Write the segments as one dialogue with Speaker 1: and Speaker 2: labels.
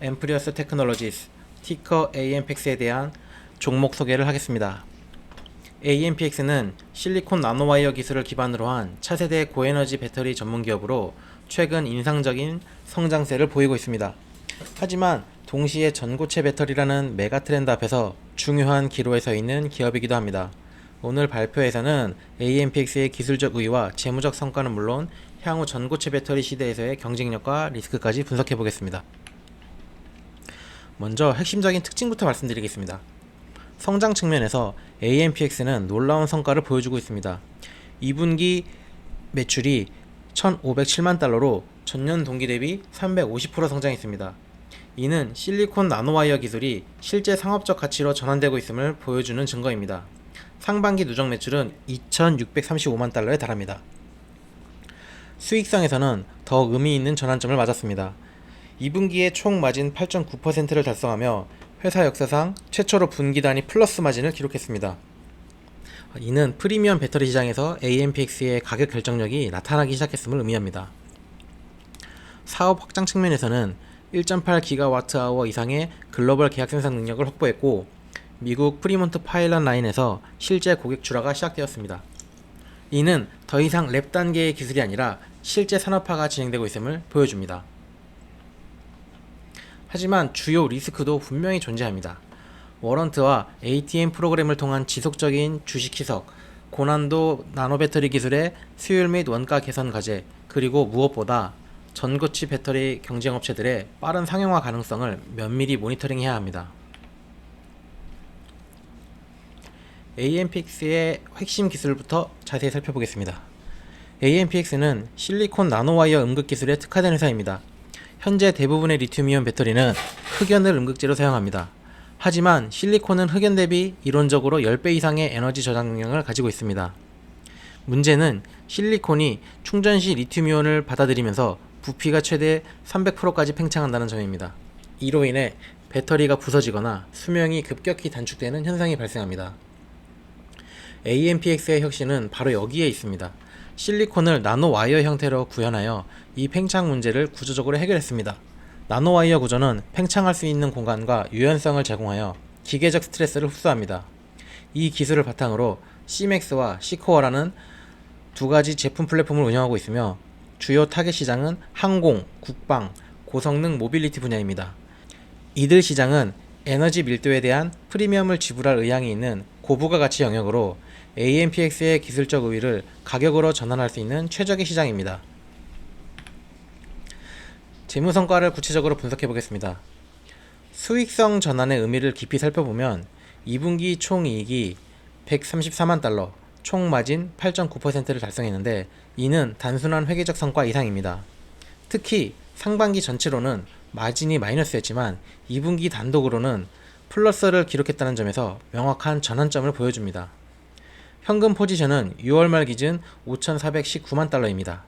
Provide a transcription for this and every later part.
Speaker 1: 앰프리어스 테크놀로지스 티커 AMPX에 대한 종목 소개를 하겠습니다. AMPX는 실리콘 나노와이어 기술을 기반으로 한 차세대 고에너지 배터리 전문 기업으로 최근 인상적인 성장세를 보이고 있습니다. 하지만 동시에 전고체 배터리라는 메가 트렌드 앞에서 중요한 기로에 서 있는 기업이기도 합니다. 오늘 발표에서는 AMPX의 기술적 우위와 재무적 성과는 물론 향후 전고체 배터리 시대에서의 경쟁력과 리스크까지 분석해 보겠습니다. 먼저 핵심적인 특징부터 말씀드리겠습니다. 성장 측면에서 AMPX는 놀라운 성과를 보여주고 있습니다. 2분기 매출이 1,507만 달러로 전년 동기 대비 350% 성장했습니다. 이는 실리콘 나노와이어 기술이 실제 상업적 가치로 전환되고 있음을 보여주는 증거입니다. 상반기 누적 매출은 2,635만 달러에 달합니다. 수익성에서는 더욱 의미 있는 전환점을 맞았습니다. 2분기에 총 마진 8.9%를 달성하며 회사 역사상 최초로 분기 단위 플러스 마진을 기록했습니다. 이는 프리미엄 배터리 시장에서 AMPX의 가격 결정력이 나타나기 시작했음을 의미합니다. 사업 확장 측면에서는 1.8GWh 이상의 글로벌 계약 생산 능력을 확보했고 미국 프리몬트 파일럿 라인에서 실제 고객 출하가 시작되었습니다. 이는 더 이상 랩 단계의 기술이 아니라 실제 산업화가 진행되고 있음을 보여줍니다. 하지만 주요 리스크도 분명히 존재합니다. 워런트와 ATM 프로그램을 통한 지속적인 주식 희석, 고난도 나노배터리 기술의 수율 및 원가 개선 과제, 그리고 무엇보다 전고체 배터리 경쟁업체들의 빠른 상용화 가능성을 면밀히 모니터링해야 합니다. AMPX의 핵심 기술부터 자세히 살펴보겠습니다. AMPX는 실리콘 나노와이어 음극 기술에 특화된 회사입니다. 현재 대부분의 리튬이온 배터리는 흑연을 음극재로 사용합니다. 하지만 실리콘은 흑연 대비 이론적으로 10배 이상의 에너지 저장 능력을 가지고 있습니다. 문제는 실리콘이 충전 시 리튬이온을 받아들이면서 부피가 최대 300%까지 팽창한다는 점입니다. 이로 인해 배터리가 부서지거나 수명이 급격히 단축되는 현상이 발생합니다. AMPX의 혁신은 바로 여기에 있습니다. 실리콘을 나노와이어 형태로 구현하여 이 팽창 문제를 구조적으로 해결했습니다. 나노와이어 구조는 팽창할 수 있는 공간과 유연성을 제공하여 기계적 스트레스를 흡수합니다. 이 기술을 바탕으로 CMAX와 C코어라는 두 가지 제품 플랫폼을 운영하고 있으며 주요 타겟 시장은 항공, 국방, 고성능 모빌리티 분야입니다. 이들 시장은 에너지 밀도에 대한 프리미엄을 지불할 의향이 있는 고부가가치 영역으로 AMPX의 기술적 우위를 가격으로 전환할 수 있는 최적의 시장입니다. 재무 성과를 구체적으로 분석해 보겠습니다. 수익성 전환의 의미를 깊이 살펴보면 2분기 총이익이 134만 달러, 총 마진 8.9%를 달성했는데 이는 단순한 회계적 성과 이상입니다. 특히 상반기 전체로는 마진이 마이너스였지만 2분기 단독으로는 플러스를 기록했다는 점에서 명확한 전환점을 보여줍니다. 현금 포지션은 6월 말 기준 5,419만 달러입니다.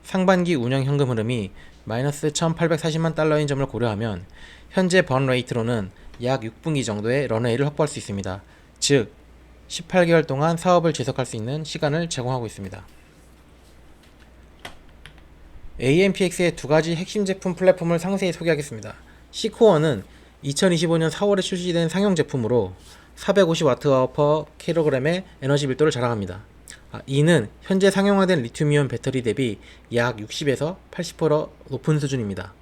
Speaker 1: 상반기 운영 현금 흐름이 마이너스 1,840만 달러인 점을 고려하면 현재 번 레이트로는 약 6분기 정도의 런웨이를 확보할 수 있습니다. 즉 18개월 동안 사업을 지속할 수 있는 시간을 제공하고 있습니다. AMPX의 두 가지 핵심 제품 플랫폼을 상세히 소개하겠습니다. C코어는 2025년 4월에 출시된 상용 제품으로 450Wh/kg의 에너지 밀도를 자랑합니다. 이는 현재 상용화된 리튬이온 배터리 대비 약 60에서 80% 높은 수준입니다.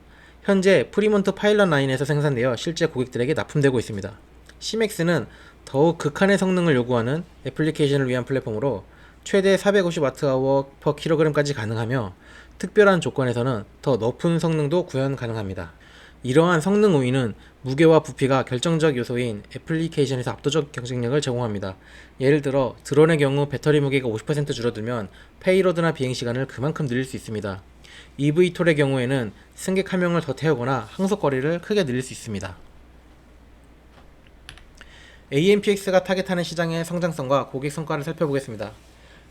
Speaker 1: 현재 프리몬트 파일럿 라인에서 생산되어 실제 고객들에게 납품되고 있습니다. CMAX는 더욱 극한의 성능을 요구하는 애플리케이션을 위한 플랫폼으로 최대 450Wh/kg까지 가능하며 특별한 조건에서는 더 높은 성능도 구현 가능합니다. 이러한 성능 우위는 무게와 부피가 결정적 요소인 애플리케이션에서 압도적 경쟁력을 제공합니다. 예를 들어 드론의 경우 배터리 무게가 50% 줄어들면 페이로드나 비행시간을 그만큼 늘릴 수 있습니다. EV톨의 경우에는 승객 한 명을 더 태우거나 항속거리를 크게 늘릴 수 있습니다. AMPX가 타겟하는 시장의 성장성과 고객 성과를 살펴보겠습니다.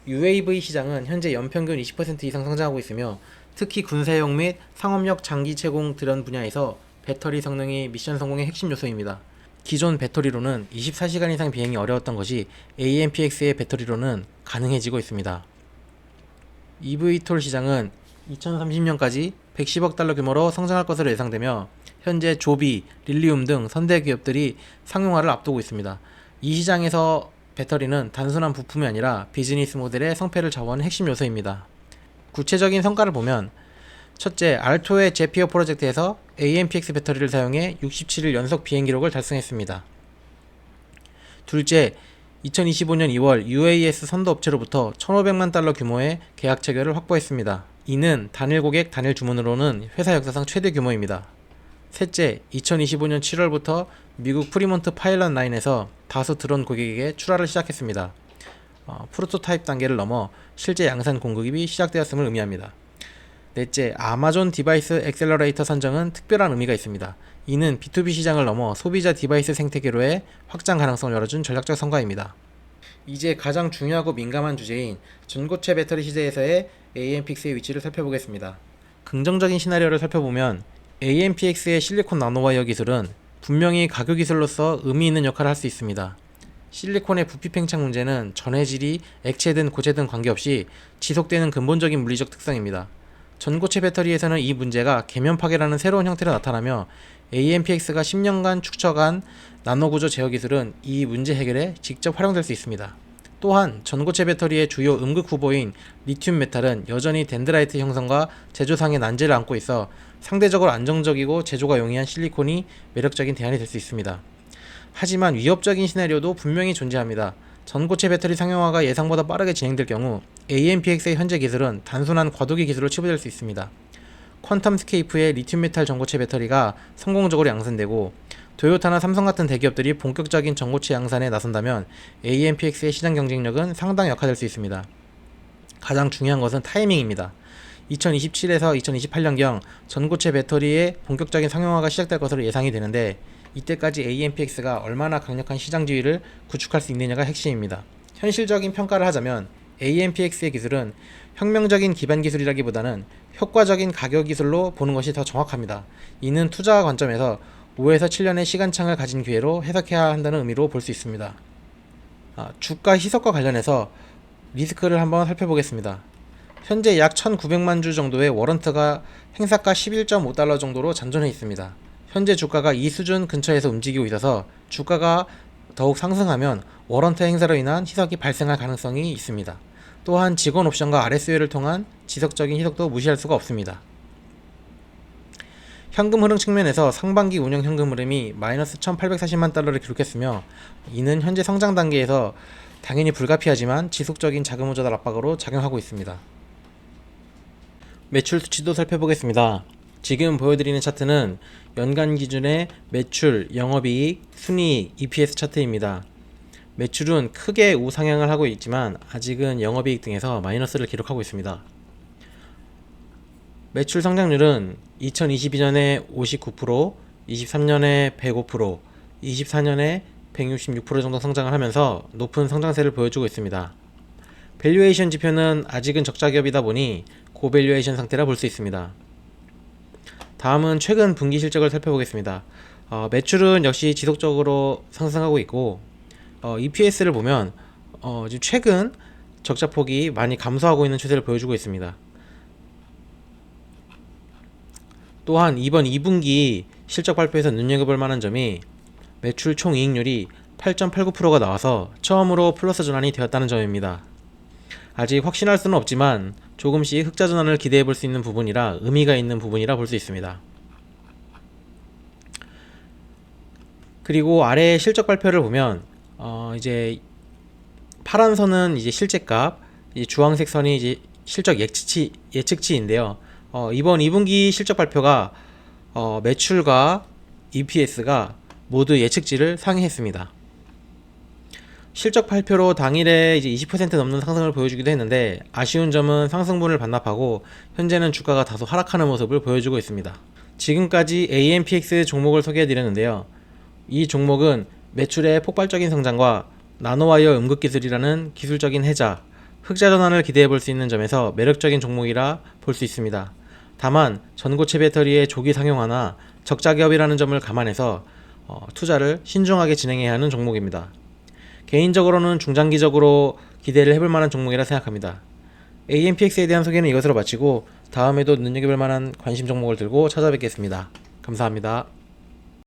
Speaker 1: UAV 시장은 현재 연평균 20% 이상 성장하고 있으며 특히 군사용 및 상업용 장기 제공 드론 분야에서 배터리 성능이 미션 성공의 핵심 요소입니다. 기존 배터리로는 24시간 이상 비행이 어려웠던 것이 AMPX의 배터리로는 가능해지고 있습니다. EV톨 시장은 2030년까지 110억 달러 규모로 성장할 것으로 예상되며 현재 조비, 릴리움 등 선대 기업들이 상용화를 앞두고 있습니다. 이 시장에서 배터리는 단순한 부품이 아니라 비즈니스 모델의 성패를 좌우하는 핵심 요소입니다. 구체적인 성과를 보면 첫째, 알토의 제피어 프로젝트에서 AMPX 배터리를 사용해 67일 연속 비행 기록을 달성했습니다. 둘째, 2025년 2월 UAS 선도 업체로부터 1,500만 달러 규모의 계약 체결을 확보했습니다. 이는 단일 고객 단일 주문으로는 회사 역사상 최대 규모입니다. 셋째, 2025년 7월부터 미국 프리몬트 파일럿 라인에서 다수 드론 고객에게 출하를 시작했습니다. 프로토타입 단계를 넘어 실제 양산 공급이 시작되었음을 의미합니다. 넷째, 아마존 디바이스 엑셀러레이터 선정은 특별한 의미가 있습니다. 이는 B2B 시장을 넘어 소비자 디바이스 생태계로의 확장 가능성을 열어준 전략적 성과입니다. 이제 가장 중요하고 민감한 주제인 전고체 배터리 시대에서의 AMPX의 위치를 살펴보겠습니다. 긍정적인 시나리오를 살펴보면 AMPX의 실리콘 나노와이어 기술은 분명히 가교 기술로서 의미 있는 역할을 할 수 있습니다. 실리콘의 부피 팽창 문제는 전해질이 액체든 고체든 관계없이 지속되는 근본적인 물리적 특성입니다. 전고체 배터리에서는 이 문제가 계면 파괴라는 새로운 형태로 나타나며 AMPX가 10년간 축적한 나노구조 제어 기술은 이 문제 해결에 직접 활용될 수 있습니다. 또한 전고체 배터리의 주요 음극 후보인 리튬 메탈은 여전히 덴드라이트 형성과 제조상의 난제를 안고 있어 상대적으로 안정적이고 제조가 용이한 실리콘이 매력적인 대안이 될 수 있습니다. 하지만 위협적인 시나리오도 분명히 존재합니다. 전고체 배터리 상용화가 예상보다 빠르게 진행될 경우 AMPX의 현재 기술은 단순한 과도기 기술로 치부될 수 있습니다. 퀀텀스케이프의 리튬 메탈 전고체 배터리가 성공적으로 양산되고 도요타나 삼성 같은 대기업들이 본격적인 전고체 양산에 나선다면 AMPX의 시장 경쟁력은 상당히 약화될 수 있습니다. 가장 중요한 것은 타이밍입니다. 2027에서 2028년경 전고체 배터리의 본격적인 상용화가 시작될 것으로 예상이 되는데 이때까지 AMPX가 얼마나 강력한 시장 지위를 구축할 수 있느냐가 핵심입니다. 현실적인 평가를 하자면 AMPX의 기술은 혁명적인 기반 기술이라기보다는 효과적인 가격 기술로 보는 것이 더 정확합니다. 이는 투자 관점에서 5에서 7년의 시간창을 가진 기회로 해석해야 한다는 의미로 볼 수 있습니다. 주가 희석과 관련해서 리스크를 한번 살펴보겠습니다. 현재 약 1,900만 주 정도의 워런트가 행사가 11.5달러 정도로 잔존해 있습니다. 현재 주가가 이 수준 근처에서 움직이고 있어서 주가가 더욱 상승하면 워런트 행사로 인한 희석이 발생할 가능성이 있습니다. 또한 직원 옵션과 RSU를 통한 지속적인 희석도 무시할 수가 없습니다. 현금 흐름 측면에서 상반기 운영 현금 흐름이 마이너스 1,840만 달러를 기록했으며 이는 현재 성장 단계에서 당연히 불가피하지만 지속적인 자금 조달 압박으로 작용하고 있습니다. 매출 수치도 살펴보겠습니다. 지금 보여드리는 차트는 연간 기준의 매출, 영업이익, 순이익, EPS 차트입니다. 매출은 크게 우상향을 하고 있지만 아직은 영업이익 등에서 마이너스를 기록하고 있습니다. 매출 성장률은 2022년에 59%, 23년에 105%, 24년에 166% 정도 성장을 하면서 높은 성장세를 보여주고 있습니다. 밸류에이션 지표는 아직은 적자 기업이다 보니 고밸류에이션 상태라 볼 수 있습니다. 다음은 최근 분기 실적을 살펴보겠습니다. 매출은 역시 지속적으로 상승하고 있고 EPS를 보면 지금 최근 적자폭이 많이 감소하고 있는 추세를 보여주고 있습니다. 또한 이번 2분기 실적 발표에서 눈여겨볼 만한 점이 매출 총이익률이 8.89%가 나와서 처음으로 플러스 전환이 되었다는 점입니다. 아직 확신할 수는 없지만 조금씩 흑자 전환을 기대해 볼 수 있는 부분이라 의미가 있는 부분이라 볼 수 있습니다. 그리고 아래 실적 발표를 보면 이제 파란 선은 이제 실제값, 주황색 선이 이제 실적 예측치인데요. 이번 2분기 실적 발표가 매출과 EPS가 모두 예측치를 상회했습니다. 실적 발표로 당일에 이제 20% 넘는 상승을 보여주기도 했는데 아쉬운 점은 상승분을 반납하고 현재는 주가가 다소 하락하는 모습을 보여주고 있습니다. 지금까지 AMPX 종목을 소개해드렸는데요. 이 종목은 매출의 폭발적인 성장과 나노와이어 음극기술이라는 기술적인 혜자, 흑자 전환을 기대해 볼 수 있는 점에서 매력적인 종목이라 볼 수 있습니다. 다만 전고체 배터리의 조기 상용화나 적자 기업이라는 점을 감안해서 투자를 신중하게 진행해야 하는 종목입니다. 개인적으로는 중장기적으로 기대를 해볼 만한 종목이라 생각합니다. AMPX에 대한 소개는 이것으로 마치고 다음에도 눈여겨볼 만한 관심 종목을 들고 찾아뵙겠습니다. 감사합니다.